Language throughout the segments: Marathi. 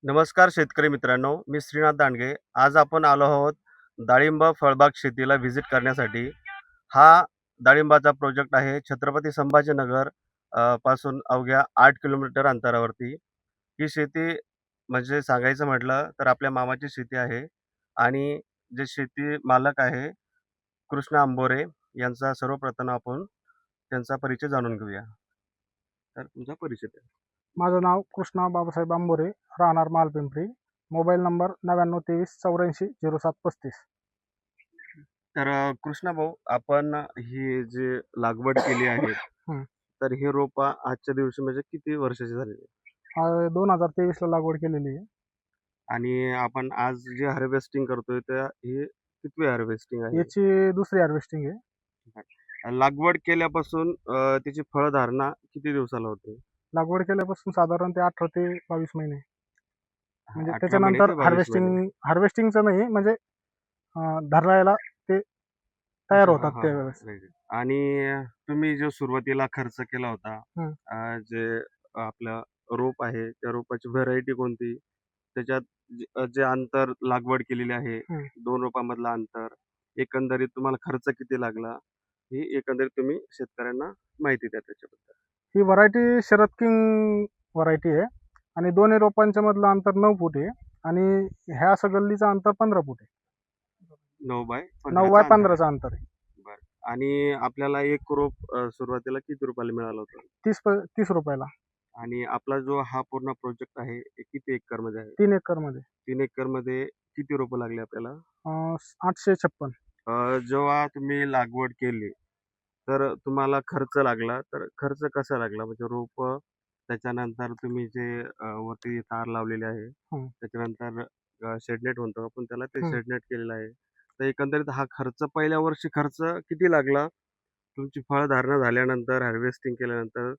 नमस्कार शेतकरी मित्रांनो, मी श्रीनाथ दांडगे. आज आपण आलो आहोत डाळिंब फळबाग शेतीला व्हिजिट करण्यासाठी. हा डाळिंबाचा प्रोजेक्ट आहे छत्रपती संभाजीनगर पासून अवघ्या 8 किलोमीटर अंतरावरती. ही शेती म्हणजे सांगायचं म्हटलं तर आपल्या मामाची शेती आहे आणि जे शेती मालक आहे कृष्णा अंबोरे यांचा सर्वप्रथम आपण त्यांचा परिचय जाणून घेऊया. तर तुमचा परिचय द्या. माझं नाव कृष्णा बाबासाहेब आंबोरे, राहणार मालपिंपरी. Mobile number 9923840735. तर कृष्णा भाऊ, आपण ही जी लागवड केली आहे, हं. तर ही रोपं आजच्या दिवशी म्हणजे किती वर्षाची झालेली आहे? 2023ला लागवड केलेली आहे. आणि आपण आज जे हार्वेस्टिंग करतोय तर ही कितवी हार्वेस्टिंग आहे? याची दुसरी हार्वेस्टिंग आहे. लागवड केल्यापासून त्याची फळधारणा किती दिवसाला होते? लागवड केल्यापासून साधारण ते 18 ते 22 महिने. म्हणजे 18 महिने त्याच्यानंतर ते 22 महिने. हार्वेस्टिंगचं नाही, म्हणजे धरायला ते तयार अच्छा, हां, होतात हां, हां. त्यावेळेस. राईट. आणि तुम्ही जो सुरुवातीला खर्च केला होता, हं. जे आपलं रोप आहे, त्या रोपाची व्हरायटी कोणती? त्याच्यात जे अंतर लागवड केलेली आहे, हं. 2 रोपांमधलं अंतर, एकंदरीत तुम्हाला खर्च किती लागला? ही एकंदरीत तुम्ही शेतकऱ्यांना माहिती द्या त्याच्याबद्दल. ही व्हरायटी शरद किंग व्हरायटी आहे आणि दोन्ही रोपांच्या मधलं अंतर 9 फूट आहे आणि ह्या असं गल्लीचं अंतर 15 फूट आहे. 9 बाय 9 15चं बाय अंतर आहे. 15चं अंतर आहे. बरं. आणि आपल्याला एक रोप सुरुवातीला किती रुपयाला मिळालं होतं? 30 रुपयाला. आणि आपला जो हा पूर्ण प्रोजेक्ट आहे, हे किती एकरमध्ये आहे? 3 एकरमध्ये. 3 एकरमध्ये किती रोपं लागली आपल्याला? 856. जेव्हा तुम्ही लागवड केली, तर तुम्हाला खर्च लागला, तर खर्च कसा लागला? म्हणजे रोपं, त्याच्यानंतर तुम्ही जे वरती तार लावलेले आहे, हं. त्याच्यानंतर शेडनेट म्हणतो आपण त्याला, ते हं. शेडनेट केलेलं आहे. तर एकंदरीत हा खर्च पहिल्या वर्षी खर्च किती लागला? तुमची फळधारणा झाल्यानंतर, हार्वेस्टिंग केल्यानंतर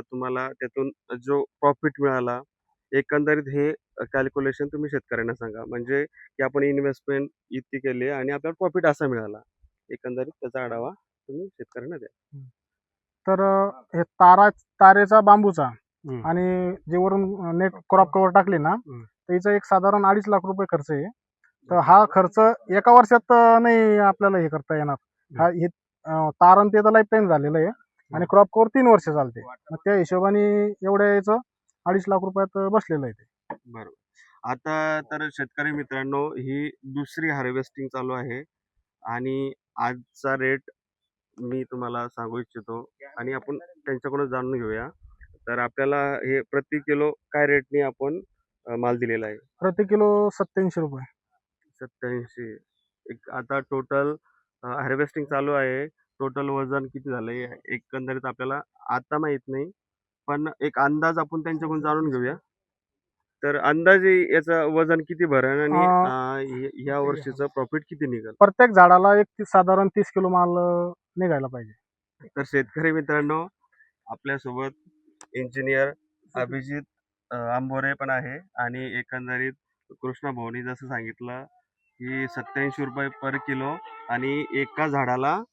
तुम्हाला त्यातून जो प्रॉफिट मिळाला, एकंदरीत हे कॅल्क्युलेशन तुम्ही शेतकऱ्यांना सांगा. म्हणजे की आपण इन्व्हेस्टमेंट इतकी केली आणि आपल्याला प्रॉफिट असा मिळाला. एकंदरीत त्याचा आढावा तुम्ही शेतकऱ्यांना द्या. हं. तर हे तारेचा बांबूचा हं, आणि जे वरून नेट क्रॉप कव्हर टाकले ना, हं. तर हिचा एक साधारण 2.5 लाख रुपये खर्च आहे. तर हा खर्च एका वर्षात नाही आपल्याला हे करता येणार. हे तार आणि ते तर लाईफ टाईम झालेलं आहे आणि क्रॉप कव्हर 3 वर्ष चालते. मग त्या हिशोबाने एवढ्या याचं 2.5 लाख रुपयात बसलेलं आहे ते. बरोबर. आता तर शेतकरी मित्रांनो, ही दुसरी हार्वेस्टिंग चालू आहे आणि आजचा रेट मी तुम्हाला सांगू इच्छितो आणि आपण त्यांच्याकडून जाणून घेऊया. तर आपल्याला हे प्रति किलो काय रेटने आपण माल दिलेला आहे? प्रति किलो 87 रुपये. 87. एक आता टोटल हार्वेस्टिंग चालू आहे. टोटल वजन किती झालंय एकंदरीत आपल्याला आता माहीत नाही. पण एक अंदाज आपण त्यांच्याकडून जाणून घेऊया. तर अंदाजे याचं वजन किती भरेल आणि अं, ह्या वर्षीचं प्रॉफिट किती निघेल? प्रत्येक झाडाला साधारण 30 किलो माल निघायला पाहिजे. तर शेतकरी मित्रांनो, आपल्यासोबत इंजिनियर अभिजित आंबोरे पण आहे आणि एकंदरीत कृष्णा भाऊनी जसं सांगितलं की 87 रुपये पर किलो आणि एका झाडाला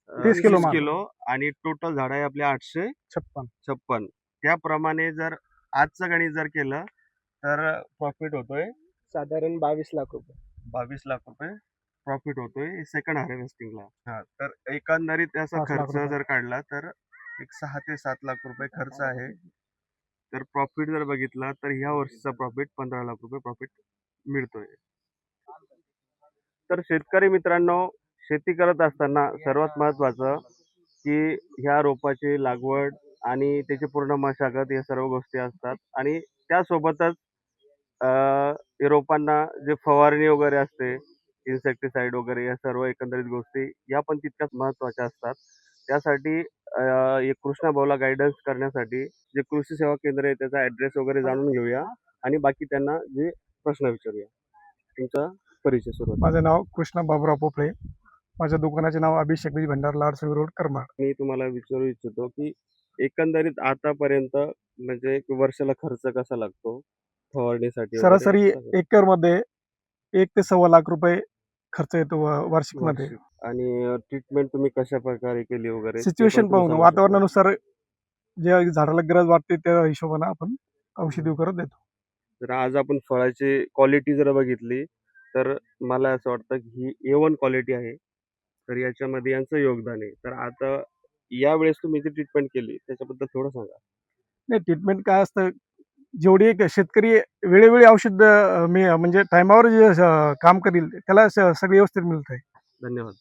30 किलो 30 माल. किलो आणि टोटल झाड आहे आपले 56. 856. त्याप्रमाणे जर आजचं गणित जर केलं तर प्रॉफिट होतोय साधारण 22 लाख रुपये. 22 लाख रुपये प्रॉफिट होतोय सेकंड हार्वेस्टिंगला. हा, तर एकंदरीत त्याचा 5 लाख खर्च रुपये. जर काढला तर एक 6 ते 7 लाख रुपये खर्च आहे. तर प्रॉफिट जर बघितला तर ह्या वर्षीचा प्रॉफिट 15 लाख रुपये प्रॉफिट मिळतोय. तर शेतकरी मित्रांनो, शेती करत असताना सर्वात महत्त्वाचं की ह्या रोपाची लागवड आणि त्याची पूर्ण मशागत या सर्व गोष्टी असतात आणि त्यासोबतच रोपांना जे फवारणी वगैरे असते, इन्सेक्टिसाइड वगैरे या सर्व एकंदरीत गोष्टी या पण तितक्याच महत्त्वाच्या असतात. त्यासाठी एक कृष्णा भाऊला गाईडन्स करण्यासाठी जे कृषी सेवा केंद्र आहे त्याचा ॲड्रेस वगैरे जाणून घेऊया आणि बाकी त्यांना जे प्रश्न विचारूया. तुमचा परिचय सुरुवात. माझं नाव कृष्णा बाबुराव पोपळे. माझ्या दुकानाचे नाव अभिषेक बीज भंडार, लाडसोई रोड, करमाड. मी तुम्हाला विचारू इच्छितो की एकंदरीत आतापर्यंत म्हणजे एक वर्षाला खर्च कसा लागतो फवारणीसाठी वगैरे? सरासरी एकरमध्ये 1 ते 1.25 लाख रुपये खर्च येतो वार्षिकमध्ये. वार्षिक. आणि ट्रीटमेंट तुम्ही कशा प्रकारे केली वगैरे ते पण सिच्युएशन तुम्ही पाहून, सांगू शकता? वातावरणानुसार जे झाडाला गरज वाटते त्या हिशोबाने आपण औषधी वगैरे देतो. तर आज आपण फळाची क्वालिटी जर बघितली तर मला असं वाटतं की ही A1 क्वालिटी आहे. तर याच्यामध्ये यांचं योगदान आहे. तर आता यावेळेस तुम्ही जी ट्रीटमेंट केली त्याच्याबद्दल थोडं सांगा. नाही, ट्रीटमेंट काय असतं, जेवढी एक शेतकरी वेळोवेळी औषध मी म्हणजे टायमावर जे काम करील त्याला सगळं व्यवस्थित मिळतंय. धन्यवाद.